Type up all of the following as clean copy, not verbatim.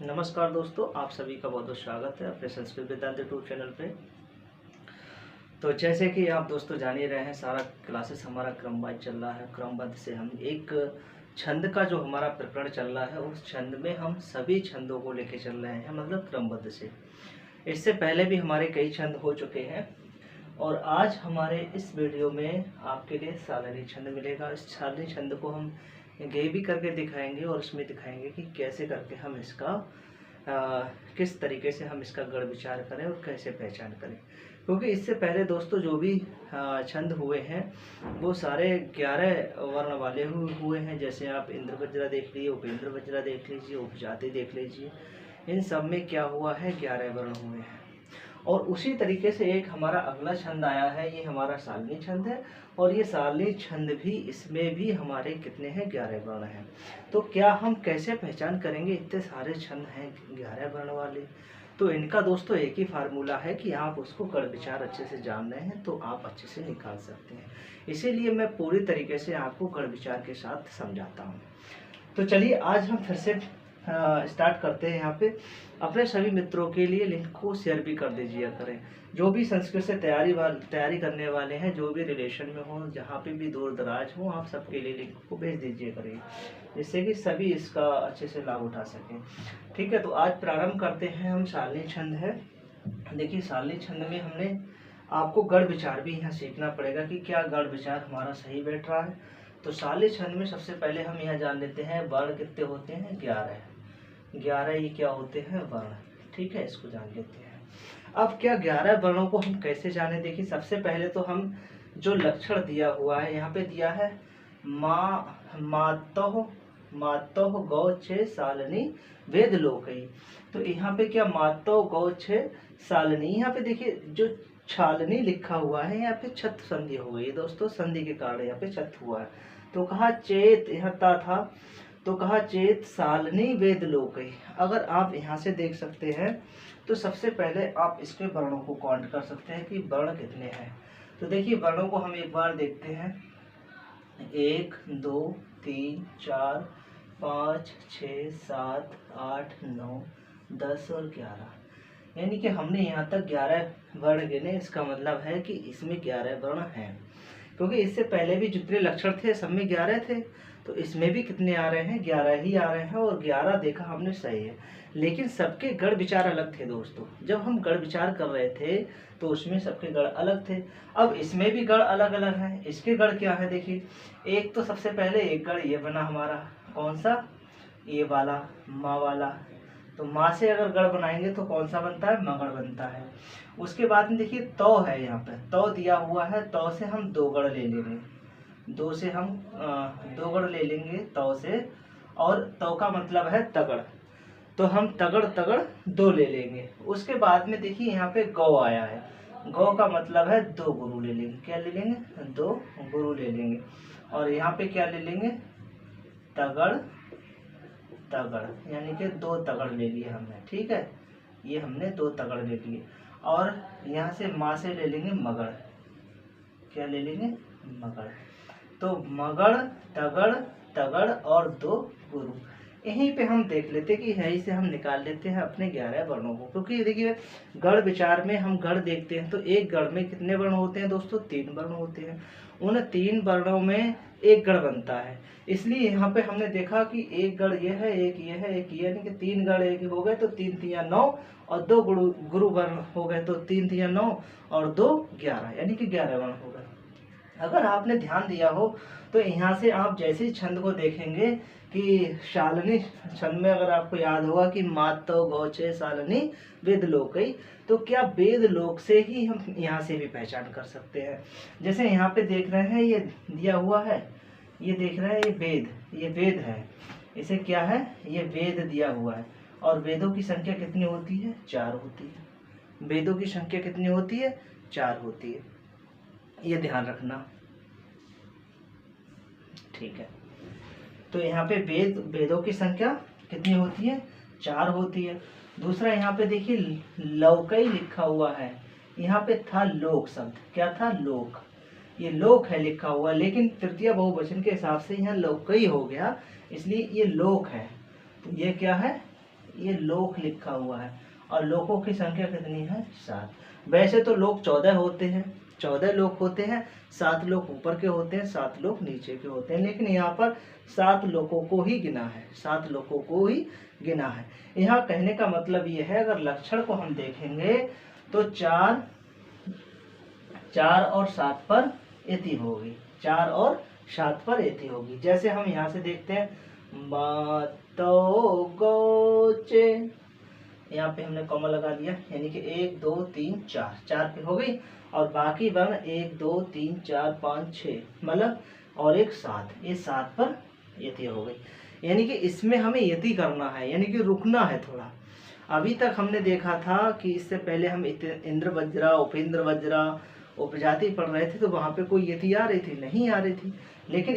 नमस्कार दोस्तों, आप सभी का बहुत बहुत स्वागत है अपने संस्कृत वेदांत यूट्यूब चैनल पे। तो जैसे कि आप दोस्तों जान ही रहे हैं, सारा क्लासेस हमारा क्रमवाइज चल रहा है। क्रमबद्ध से हम एक छंद का जो हमारा प्रकरण चल रहा है, उस छंद में हम सभी छंदों को लेके चल रहे हैं, मतलब क्रमबद्ध से। इससे पहले भी हमारे कई छंद हो चुके हैं और आज हमारे इस वीडियो में आपके लिए सालनी छंद मिलेगा। इस सालनी छंद को हम गे भी करके दिखाएंगे और उसमें दिखाएंगे कि कैसे करके हम इसका किस तरीके से हम इसका गढ़ विचार करें और कैसे पहचान करें। क्योंकि इससे पहले दोस्तों जो भी छंद हुए हैं वो सारे 11 वर्ण वाले हुए हैं। जैसे आप इंद्र वज्रा देख लीजिए, उपेंद्र वज्रा देख लीजिए, उपजाति देख लीजिए। इन सब में क्या हुआ है, 11 वर्ण हुए हैं। और उसी तरीके से एक हमारा अगला छंद आया है, ये हमारा सालनी छंद है। और ये सालनी छंद भी, इसमें भी हमारे कितने हैं, 11 वर्ण हैं। तो क्या हम कैसे पहचान करेंगे, इतने सारे छंद हैं 11 वर्ण वाले। तो इनका दोस्तों एक ही फार्मूला है कि आप उसको गढ़ विचार अच्छे से जान रहे हैं तो आप अच्छे से निकाल सकते हैं। इसीलिए मैं पूरी तरीके से आपको गढ़ विचार के साथ समझाता हूँ। तो चलिए आज हम फिर से स्टार्ट करते हैं। यहाँ पे अपने सभी मित्रों के लिए लिंक को शेयर भी कर दीजिए करें। जो भी संस्कृत से तैयारी करने वाले हैं, जो भी रिलेशन में हो, जहाँ पे भी दूर दराज हो, आप सबके लिए लिंक को भेज दीजिए करें, जिससे कि सभी इसका अच्छे से लाभ उठा सकें। ठीक है, तो आज प्रारंभ करते हैं हम। सालनी छंद है। देखिए, सालनी छंद में हमने आपको गढ़ विचार भी यहाँ सीखना पड़ेगा कि क्या गढ़ विचार हमारा सही बैठ रहा है। तो सालनी छंद में सबसे पहले हम यहाँ जान लेते हैं वर्ण कितने होते हैं, 11। 11 ये क्या होते हैं, वर्ण। ठीक है, इसको जान लेते हैं। अब क्या 11 वर्णों को हम कैसे जाने, देखिए सबसे पहले तो हम जो लक्षण दिया हुआ है, यहाँ पे दिया है मातोह मातोह गौ छे सालनी वेद लोकई। तो यहाँ पे क्या मातोह गौ छे सालनी, यहाँ पे देखिए जो छालनी लिखा हुआ है, यहाँ पे छत संधि हो गई दोस्तों, संधि के कारण यहाँ पे छत हुआ है। तो कहा चेत, यहाँ ता था, तो कहा चेत सालनी वेद लोकई। अगर आप यहाँ से देख सकते हैं तो सबसे पहले आप इसके वर्णों को काउंट कर सकते हैं कि वर्ण कितने हैं। तो देखिए वर्णों को हम एक बार देखते हैं। 1 2 3 4 5 6 7 8 9 10 और 11, यानी कि हमने यहाँ तक 11 वर्ण गिने। इसका मतलब है कि इसमें 11 वर्ण हैं, क्योंकि इससे पहले भी जितने लक्षण थे सब में 11 थे। तो इसमें भी कितने आ रहे हैं, 11 ही आ रहे हैं। और 11 देखा हमने सही है, लेकिन सबके गढ़ विचार अलग थे दोस्तों। जब हम गढ़ विचार कर रहे थे तो उसमें सबके गढ़ अलग थे। अब इसमें भी गढ़ अलग अलग हैं। इसके गढ़ क्या है, देखिए एक तो सबसे पहले एक गढ़ ये बना हमारा, कौन सा, ये वाला, माँ वाला। तो माँ से अगर गढ़ बनाएंगे तो कौन सा बनता है, मगढ़ बनता है। उसके बाद में देखिए तौ है, यहाँ पे तौ दिया हुआ है। तौ से हम 2 गढ़ ले लेंगे, 2 से हम 2 गढ़ ले लेंगे तौ से। और तौ का मतलब है तगड़, तो हम तगड़ तगड़ 2 ले लेंगे। उसके बाद में देखिए यहाँ पे गौ आया है। गौ का मतलब है 2 गुरु ले लेंगे। क्या ले लेंगे, 2 गुरु ले लेंगे। और यहाँ पे क्या ले लेंगे, तगड़ तगड़, यानी कि 2 तगड़ ले लिए हमने। ठीक है, ये हमने 2 तगड़ ले लिए। और यहाँ से माँ से ले लेंगे मगड़। क्या ले लेंगे, मगड़। तो मगड़ तगड़ तगड़ और 2 गुरु। यहीं पे हम देख लेते कि यहीं से हम निकाल लेते हैं अपने 11 वर्णों को। क्योंकि देखिए गढ़ विचार में हम गढ़ देखते हैं तो एक गढ़ में कितने वर्ण होते हैं दोस्तों, 3 वर्ण होते हैं। उन 3 वर्णों में एक गढ़ बनता है। इसलिए यहाँ पे हमने देखा कि एक गढ़ ये है, एक ये है, एक ये, यानी कि 3 गढ़ एक हो गए तो 3 3 9 और 2 गुरु गुरु वर्ण हो गए तो 3 3 9 और 2 11, यानी कि 11 वर्ण हो गए। अगर आपने ध्यान दिया हो तो यहाँ से आप जैसे ही छंद को देखेंगे कि शालिनी छंद में, अगर आपको याद होगा कि मातो गौचे सालनी वेद लोकई, तो क्या वेद लोक से ही हम यहाँ से भी पहचान कर सकते हैं। जैसे यहाँ पे देख रहे हैं ये दिया हुआ है, ये देख रहे हैं ये वेद, ये वेद है। इसे क्या है, ये वेद दिया हुआ है। और वेदों की संख्या कितनी होती है, 4 होती है। वेदों की संख्या कितनी होती है, 4 होती है, ये ध्यान रखना। ठीक है, तो यहाँ पे वेदों की संख्या कितनी होती है, 4 होती है। दूसरा यहाँ पे देखिए लौकई लिखा हुआ है, यहाँ पे था लोक शब्द। क्या था, लोक, ये लोक है लिखा हुआ, लेकिन तृतीय बहुवचन के हिसाब से यहाँ लौकई हो गया, इसलिए ये लोक है। तो ये क्या है, ये लोक लिखा हुआ है और लोकों की संख्या कितनी है 7। वैसे तो लोग 14 होते हैं, 14 लोग होते हैं, 7 लोग ऊपर के होते हैं, 7 लोग नीचे के होते हैं, लेकिन यहाँ पर 7 लोगों को ही गिना है, 7 लोगों को ही गिना है। यहाँ कहने का मतलब ये है, अगर लक्षण को हम देखेंगे तो 4 और 7 पर यति होगी, 4 और 7 पर यति होगी। जैसे हम यहाँ से देखते हैं मातो गोचे, यहाँ पे हमने कॉमा लगा दिया, यानी कि 1 2 3 4, 4 पे हो गई और बाकी वर्ण 1 2 3 4 5 6 मतलब और एक 7, ये 7 पर यति हो गई। यानी कि इसमें हमें यति करना है, यानी कि रुकना है थोड़ा। अभी तक हमने देखा था कि इससे पहले हम इंद्र वज्रा, उपेंद्र वज्रा, उपजाति पढ़ रहे थे तो वहाँ पे कोई यति आ रही थी, नहीं आ रही थी। लेकिन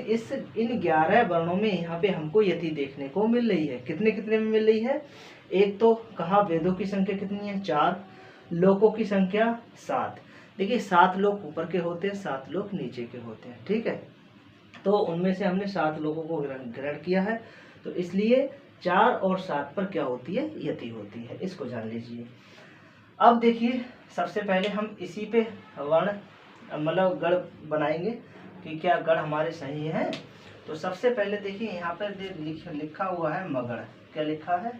इन 11 वर्णों में यहाँ पे हमको यति देखने को मिल रही है। कितने कितने में मिल रही है? एक तो कहा वेदों की संख्या कितनी है 4, लोकों की संख्या 7। देखिए 7 लोग ऊपर के होते हैं, 7 लोग नीचे के होते हैं, ठीक है। तो उनमें से हमने 7 लोगों को ग्रहण किया है, तो इसलिए 4 और 7 पर क्या होती है? यति होती है। इसको जान लीजिए। अब देखिए सबसे पहले हम इसी पे वर्ण मतलब गढ़ बनाएंगे कि क्या गढ़ हमारे सही है। तो सबसे पहले देखिए यहाँ पर लिखा हुआ है मगड़। क्या लिखा है?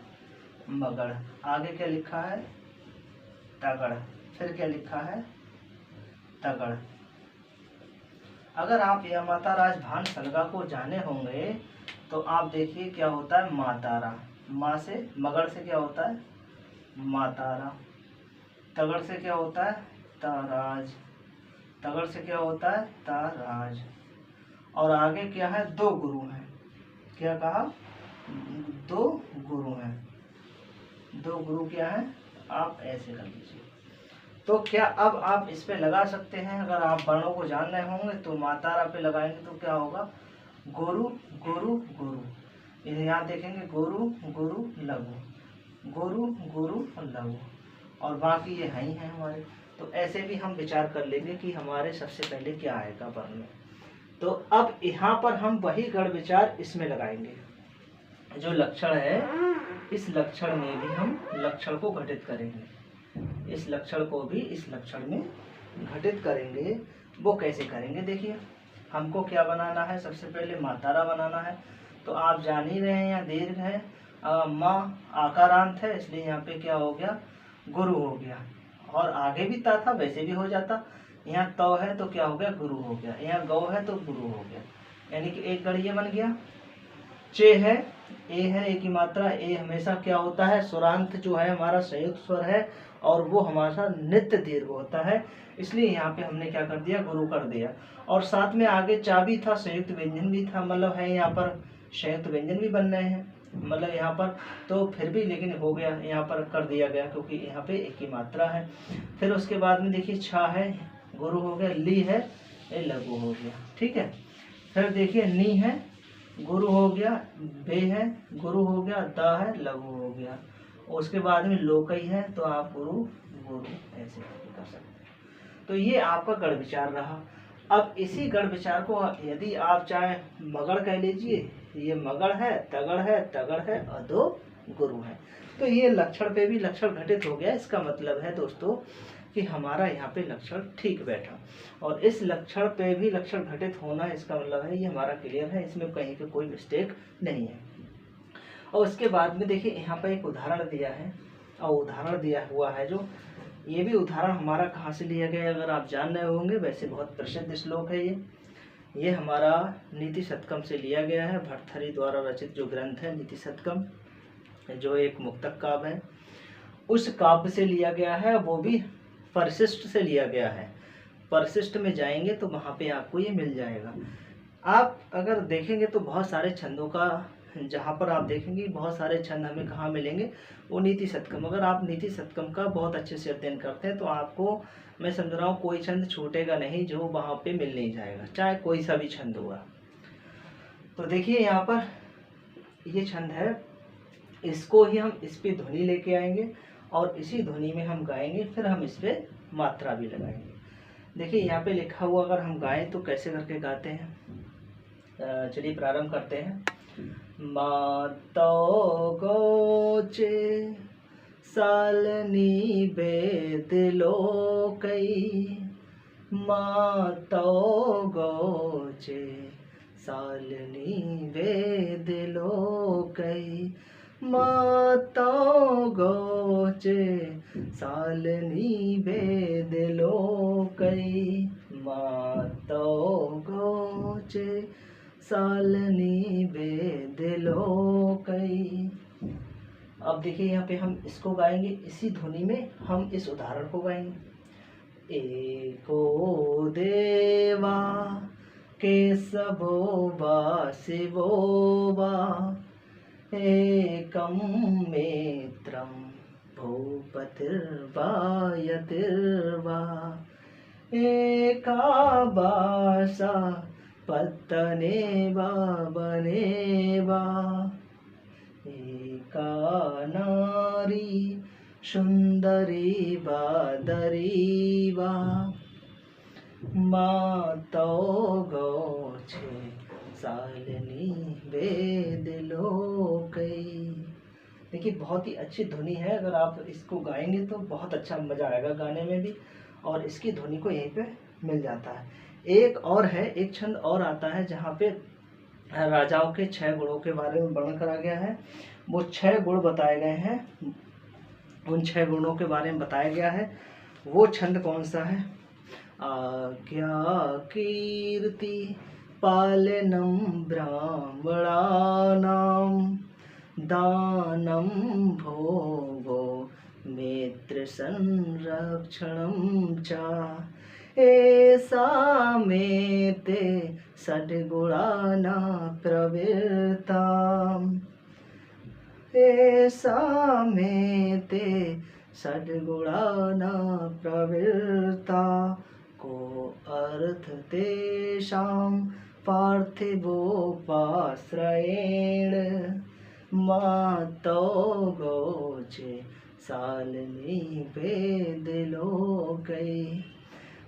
मगड़। आगे क्या लिखा है? तगड़। फिर क्या लिखा है? तगड़। अगर आप यह माता राज भान सलगा को जाने होंगे तो आप देखिए क्या होता है मातारा। माँ से मगड़ से क्या होता है? मातारा। तगड़ से क्या होता है? ताराज। तगड़ से क्या होता है? ताराज। और आगे क्या है? 2 गुरु हैं। क्या कहा? 2 गुरु हैं। 2 गुरु क्या है? आप ऐसे कर लीजिए। तो क्या अब आप इस पे लगा सकते हैं? अगर आप वर्णों को जान रहे होंगे तो मातारा पे लगाएंगे तो क्या होगा? गुरु गुरु गुरु। यहाँ देखेंगे गुरु गुरु लघु, गुरु गुरु लघु, और बाकी ये है ही है हमारे। तो ऐसे भी हम विचार कर लेंगे कि हमारे सबसे पहले क्या आएगा वर्ण में। तो अब यहाँ पर हम वही गढ़ विचार इसमें लगाएंगे। जो लक्षण है इस लक्षण में भी हम लक्षण को घटित करेंगे, इस लक्षण को भी इस लक्षण में घटित करेंगे। वो कैसे करेंगे? देखिए हमको क्या बनाना है? सबसे पहले मातारा बनाना है। तो आप जान ही रहे हैं यहाँ दीर्घ है, माँ आकारांत है, इसलिए यहाँ पे क्या हो गया? गुरु हो गया। और आगे भी ता था, वैसे भी हो जाता। यहाँ तौ है तो क्या हो गया? गुरु हो गया। यहाँ गौ है तो गुरु हो गया, यानी कि एक गढ़ ये बन गया। चे है, ए है, ए की मात्रा। ए हमेशा क्या होता है? स्वरांत जो है हमारा संयुक्त स्वर है और वो हमारा नित्य दीर्घ होता है, इसलिए यहाँ पे हमने क्या कर दिया? गुरु कर दिया। और साथ में आगे चा भी था, संयुक्त व्यंजन भी था, मतलब है यहाँ पर संयुक्त व्यंजन भी बन रहे हैं, मतलब यहाँ पर तो फिर भी लेकिन हो गया, यहाँ पर कर दिया गया क्योंकि यहाँ पे एक ही मात्रा है। फिर उसके बाद में देखिए छा है, गुरु हो गया। ली है, ये लघु हो गया, ठीक है। फिर देखिए नी है, गुरु हो गया। बे है, गुरु हो गया। दा है, लघु हो गया। उसके बाद में लोकई है तो आप गुरु गुरु ऐसे कर सकते हैं। तो ये आपका गढ़ विचार रहा। अब इसी गढ़ विचार को यदि आप चाहे मगड़ कह लीजिए, ये मगड़ है, तगड़ है, तगड़ है और 2 गुरु है। तो ये लक्षण पे भी लक्षण घटित हो गया। इसका मतलब है दोस्तों कि हमारा यहाँ पे लक्षण ठीक बैठा, और इस लक्षण पे भी लक्षण घटित होना, इसका मतलब है ये हमारा क्लियर है, इसमें कहीं पे कोई मिस्टेक नहीं है। और उसके बाद में देखिए यहाँ पर एक उदाहरण दिया है, और उदाहरण दिया हुआ है जो ये भी उदाहरण हमारा कहाँ से लिया गया है अगर आप जान रहे होंगे। वैसे बहुत प्रसिद्ध श्लोक है ये हमारा नीति शतकम से लिया गया है। भर्तृहरि द्वारा रचित जो ग्रंथ है नीति शतकम, जो एक मुक्तक काव्य है, उस काव्य से लिया गया है। वो भी परिशिष्ट से लिया गया है। परिशिष्ट में जाएंगे तो वहाँ पे आपको ये मिल जाएगा। आप अगर देखेंगे तो बहुत सारे छंदों का, जहाँ पर आप देखेंगे बहुत सारे छंद हमें कहाँ मिलेंगे? वो नीति शतकम। अगर आप नीति शतकम का बहुत अच्छे से अध्ययन करते हैं तो आपको मैं समझ रहा हूँ कोई छंद छूटेगा नहीं जो वहाँ पे मिल नहीं जाएगा, चाहे कोई सा भी छंद हुआ। तो देखिए यहाँ पर ये छंद है, इसको ही हम इस पे ध्वनि लेके आएंगे और इसी ध्वनि में हम गाएंगे, फिर हम इस पे मात्रा भी लगाएंगे। देखिए यहाँ पे लिखा हुआ, अगर हम गाएं तो कैसे करके गाते हैं। चलिए प्रारंभ करते हैं। मातो गोचे सालनी वेद लोकै मातो गोचे सालनी वेद लोकै मातो गोचे सालनी वेद लोकै मातो गोचे सालनी वेद लोकै। अब देखिए यहाँ पे हम इसको गाएंगे, इसी धुनी में हम इस उदाहरण को गाएंगे। एको देवा केशवोवा शिवोवा एकं मेत्रं भूपतिर्वा यतिर्वा एका भाषा पत्तनेवा बनेवा एका नारी सुंदरी बादरीवा मातो गोछे सालनी वेद लोकै। देखिए बहुत ही अच्छी धुनी है, अगर आप इसको गाएंगे तो बहुत अच्छा मज़ा आएगा गाने में भी, और इसकी धुनी को यहीं पे मिल जाता है। एक और है, एक छंद और आता है जहाँ पे राजाओं के 6 गुणों के बारे में वर्णन करा गया है। वो 6 गुण बताए गए हैं, उन 6 गुणों के बारे में बताया गया है। वो छंद कौन सा है? आज्ञा कीर्ति पालनम ब्राह्मणानां दानं भोगो मित्र संरक्षणं च एषा मेते षड्गुणाना प्रवृत्ताम् एषा मेते षड्गुणाना प्रवृत्ता को अर्थ तेषां पार्थिवोपाश्रयेण मातो गोचे सालनी वेद लोकै।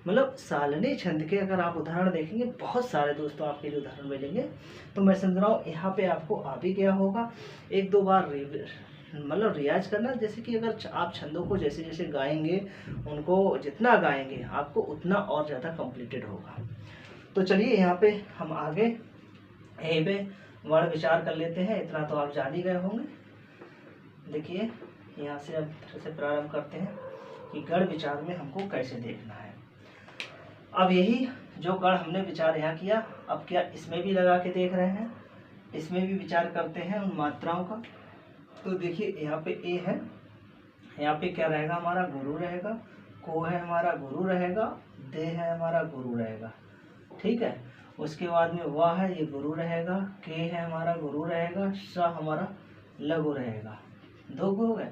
मतलब सालनी छंद के अगर आप उदाहरण देखेंगे, बहुत सारे दोस्तों आपके लिए उदाहरण मिलेंगे। तो मैं समझ रहा हूँ यहाँ पे आपको आ भी गया होगा। 1-2 बार मतलब रियाज करना, जैसे कि अगर आप छंदों को जैसे जैसे गाएंगे, उनको जितना गाएंगे आपको उतना और ज़्यादा कंप्लीटेड होगा। तो चलिए यहाँ पे हम आगे यहीं पे वर्ण विचार कर लेते हैं। इतना तो आप जान ही गए होंगे। देखिए यहाँ से अब फिर से प्रारंभ करते हैं कि गढ़ विचार में हमको कैसे देखना है। अब यही जो गढ़ हमने विचार यहाँ किया, अब क्या इसमें भी लगा के देख रहे हैं, इसमें भी विचार करते हैं उन मात्राओं का। तो देखिए यहाँ पे ए है, यहाँ पे क्या रहेगा हमारा गुरु रहेगा, को है हमारा गुरु रहेगा, दे है हमारा गुरु रहेगा, ठीक है। उसके बाद में वाह है, ये गुरु रहेगा, के है हमारा गुरु रहेगा, स हमारा लघु रहेगा, 2 हो गए।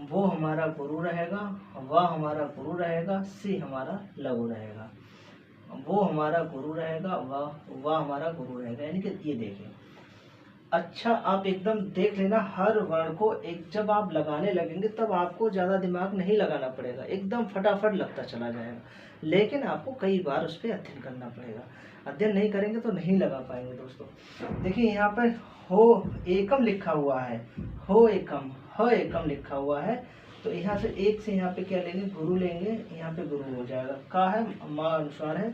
वो हमारा गुरु रहेगा, वाह हमारा गुरु रहेगा, सी हमारा लघु रहेगा, वो हमारा गुरु रहेगा, वाह हमारा गुरु रहेगा। यानी कि ये देखिए, अच्छा आप एकदम देख लेना हर वर्ण को। एक जब आप लगाने लगेंगे तब आपको ज़्यादा दिमाग नहीं लगाना पड़ेगा, एकदम फटाफट लगता चला जाएगा। लेकिन आपको कई बार उस पर अध्ययन करना पड़ेगा, अध्ययन नहीं करेंगे तो नहीं लगा पाएंगे दोस्तों। देखिए यहाँ पर हो एकम लिखा हुआ है, हो एकम, ह एकम लिखा हुआ है। तो यहाँ से एक से यहाँ पे क्या लेंगे, गुरु लेंगे, यहाँ पे गुरु हो जाएगा। का है माँ अनुसार है।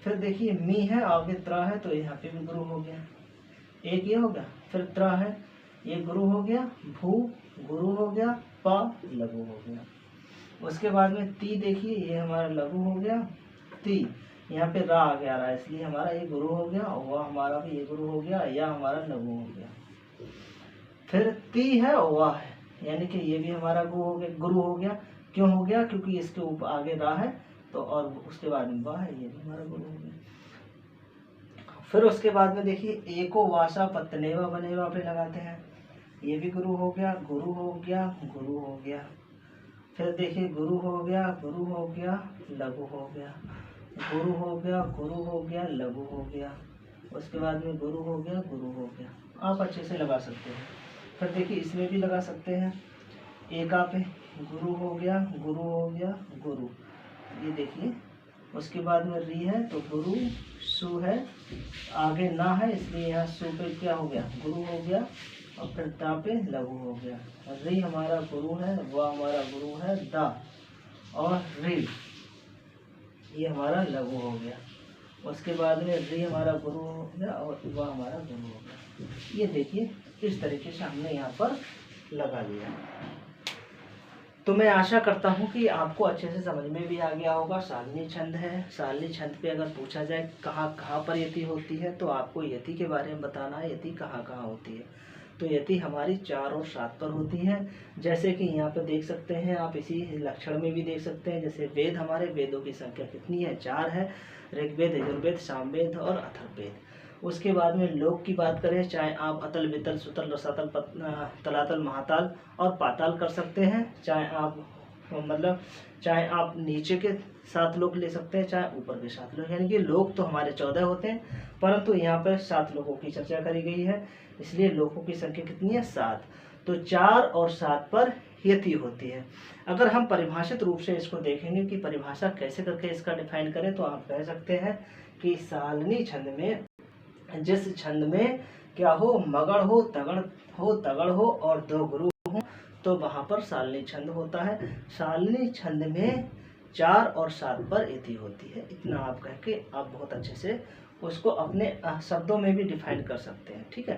फिर देखिए मी है, आगे त्रा है, तो यहाँ पे भी गुरु हो गया, एक ये हो गया। फिर त्रा है, ये गुरु हो गया, भू गुरु हो गया, पा लघु हो गया। उसके बाद में ती देखिए, ये हमारा लघु हो गया, ती यहाँ पे रा आ गया, इसलिए हमारा ये गुरु हो गया, और वह हमारा भी ये गुरु हो गया, या हमारा लघु हो गया। फिर ती है और वाह है, यानी कि ये भी हमारा गुरु हो गया। क्यों हो गया? क्योंकि इसके ऊपर आगे रा है, तो और उसके बाद में वाह है, ये भी हमारा गुरु हो गया। फिर उसके बाद में देखिए एको वासा पत्तनेवा बनेवा पे लगाते हैं, ये भी गुरु हो गया, गुरु हो गया, गुरु हो गया। फिर देखिए गुरु हो गया, गुरु हो गया, लघु हो गया, गुरु हो गया, गुरु हो गया, लघु हो गया। उसके बाद में गुरु हो गया, गुरु हो गया। आप अच्छे से लगा सकते हैं। फिर देखिए इसमें भी लगा सकते हैं, एका पे गुरु हो गया, गुरु हो गया, गुरु, ये देखिए उसके बाद में री है तो गुरु, सु है, आगे ना है इसलिए यहाँ सु पे क्या हो गया, गुरु हो गया, और फिर दा पे लघु हो गया। री हमारा गुरु है, व हमारा गुरु है, दा और री ये हमारा लघु हो गया। उसके बाद में री हमारा गुरु हो गया और व हमारा गुरु हो गया। ये देखिए इस तरीके से हमने यहाँ पर लगा लिया। तो मैं आशा करता हूँ कि आपको अच्छे से समझ में भी आ गया होगा। सालनी छंद है, सालनी छंद पे अगर पूछा जाए कहाँ कहाँ पर यति होती है तो आपको यति के बारे में बताना है, यति कहाँ कहाँ होती है। तो यति हमारी 4 और 7 पर होती है। जैसे कि यहाँ पे देख सकते हैं आप, इसी लक्षण में भी देख सकते हैं। जैसे वेद, हमारे वेदों की संख्या कितनी है, 4 है, ऋग्वेद, यजुर्वेद, सामवेद और अथर्ववेद। उसके बाद में लोक की बात करें, चाहे आप अतल, वितल, सुतल, रसातल, तलातल, महाताल और पाताल कर सकते हैं। चाहे आप चाहे आप नीचे के 7 लोक ले सकते हैं, चाहे ऊपर के 7 लोक। यानी कि लोक तो हमारे 14 होते हैं, परंतु यहाँ पर 7 लोकों की चर्चा करी गई है, इसलिए लोकों की संख्या कितनी है, 7। तो 4 और 7 पर यति होती है। अगर हम परिभाषित रूप से इसको देखेंगे कि परिभाषा कैसे करके इसका डिफाइन करें, तो आप कह सकते हैं कि सालनी छंद में, जिस छंद में क्या हो, मगड़ हो, तगड़ हो और 2 गुरु हो, तो वहां पर सालनी छंद होता है। सालनी छंद में 4 और 7 पर यति होती है। इतना आप कह के आप बहुत अच्छे से उसको अपने शब्दों में भी डिफाइन कर सकते हैं। ठीक है,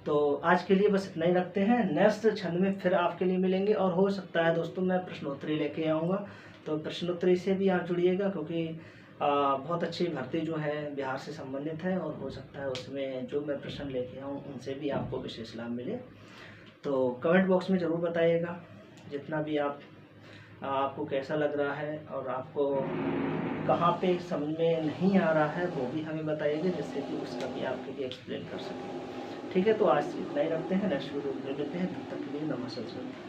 तो आज के लिए बस इतना ही रखते हैं। नेक्स्ट छंद में फिर आपके लिए मिलेंगे, और हो सकता है दोस्तों मैं प्रश्नोत्तरी लेके आऊँगा, तो प्रश्नोत्तरी से भी आप जुड़िएगा, क्योंकि बहुत अच्छी भर्ती जो है बिहार से संबंधित है, और हो सकता है उसमें जो मैं प्रश्न लेके आऊँ उनसे भी आपको विशेष लाभ मिले। तो कमेंट बॉक्स में ज़रूर बताइएगा जितना भी आपको कैसा लग रहा है, और आपको कहाँ पे समझ में नहीं आ रहा है वो भी हमें बताइएगा, जिससे कि उसका भी आपके लिए एक्सप्लेन कर सकें। ठीक है, तो आज इतना ही रखते हैं, नेक्स्ट वीडियो में मिलते हैं, तब तक के लिए नमस्कार।